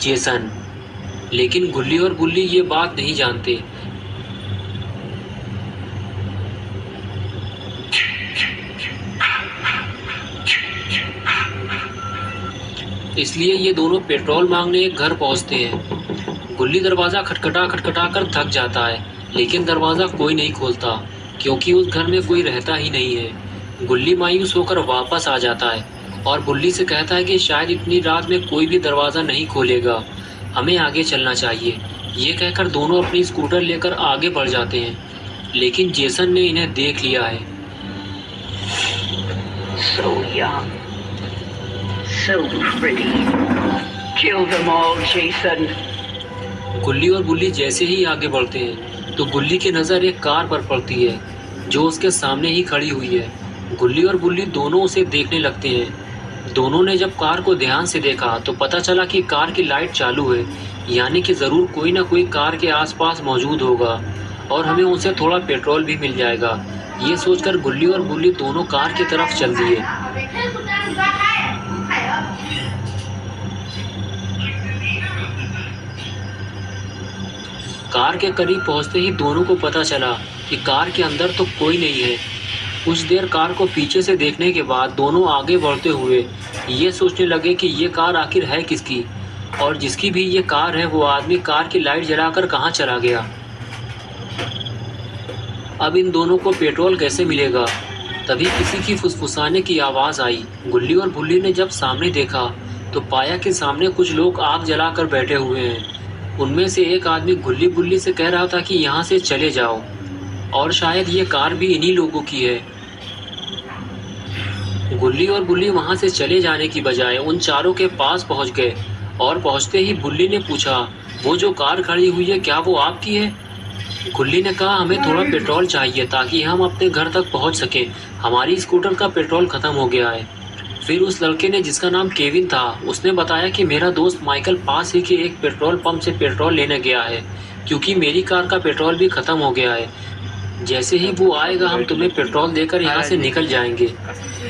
Jason. लेकिन गुल्ली और बुल्ली ये बात नहीं जानते। इसलिए ये दोनों पेट्रोल मांगने एक घर पहुंचते हैं। गुल्ली दरवाजा खटखटा खटखटा कर थक जाता है, लेकिन दरवाजा कोई नहीं खोलता क्योंकि उस घर में कोई रहता ही नहीं है। गुल्ली मायूस होकर वापस आ जाता है और बुल्ली से कहता है कि शायद इतनी रात में कोई भी दरवाजा नहीं खोलेगा, हमें आगे चलना चाहिए। ये कहकर दोनों अपनी स्कूटर लेकर आगे बढ़ जाते हैं, लेकिन जेसन ने इन्हें देख लिया है। So young, so pretty. Kill them all, Jason. गुल्ली और बुल्ली जैसे ही आगे बढ़ते हैं तो गुल्ली की नज़र एक कार पर पड़ती है जो उसके सामने ही खड़ी हुई है। गुल्ली और बुल्ली दोनों उसे देखने लगते हैं। दोनों ने जब कार को ध्यान से देखा तो पता चला कि कार की लाइट चालू है, यानी कि ज़रूर कोई ना कोई कार के आसपास मौजूद होगा और हमें उनसे थोड़ा पेट्रोल भी मिल जाएगा। ये सोचकर गुल्ली और बुल्ली दोनों कार की तरफ चल दिए। कार के करीब पहुंचते ही दोनों को पता चला कि कार के अंदर तो कोई नहीं है। कुछ देर कार को पीछे से देखने के बाद दोनों आगे बढ़ते हुए ये सोचने लगे कि ये कार आखिर है किसकी, और जिसकी भी ये कार है वो आदमी कार की लाइट जलाकर कहाँ चला गया। अब इन दोनों को पेट्रोल कैसे मिलेगा। तभी किसी की फुसफुसाने की आवाज़ आई। गुल्ली और बुल्ली ने जब सामने देखा तो पाया कि सामने कुछ लोग आग जलाकर बैठे हुए हैं। उनमें से एक आदमी गुल्ली बुल्ली से कह रहा था कि यहाँ से चले जाओ, और शायद ये कार भी इन्हीं लोगों की है। गुल्ली और बुल्ली वहाँ से चले जाने की बजाय उन चारों के पास पहुँच गए, और पहुँचते ही बुल्ली ने पूछा, वो जो कार खड़ी हुई है क्या वो आपकी है? गुल्ली ने कहा, हमें थोड़ा पेट्रोल चाहिए ताकि हम अपने घर तक पहुँच सकें। हमारी स्कूटर का पेट्रोल ख़त्म हो गया है। फिर उस लड़के ने, जिसका नाम केविन था, उसने बताया कि मेरा दोस्त माइकल पास ही के एक पेट्रोल पंप से पेट्रोल लेने गया है क्योंकि मेरी कार का पेट्रोल भी ख़त्म हो गया है। जैसे ही वो आएगा हम तुम्हें पेट्रोल देकर यहाँ से निकल जाएंगे।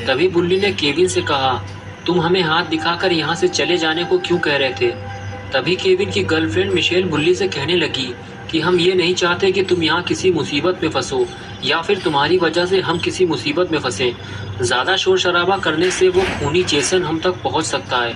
तभी बुल्ली ने केविन से कहा, तुम हमें हाथ दिखाकर यहाँ से चले जाने को क्यों कह रहे थे? तभी केविन की गर्लफ्रेंड मिशेल बुल्ली से कहने लगी कि हम ये नहीं चाहते कि तुम यहाँ किसी मुसीबत में फंसो या फिर तुम्हारी वजह से हम किसी मुसीबत में फंसे। ज़्यादा शोर शराबा करने से वो खूनी जेसन हम तक पहुँच सकता है।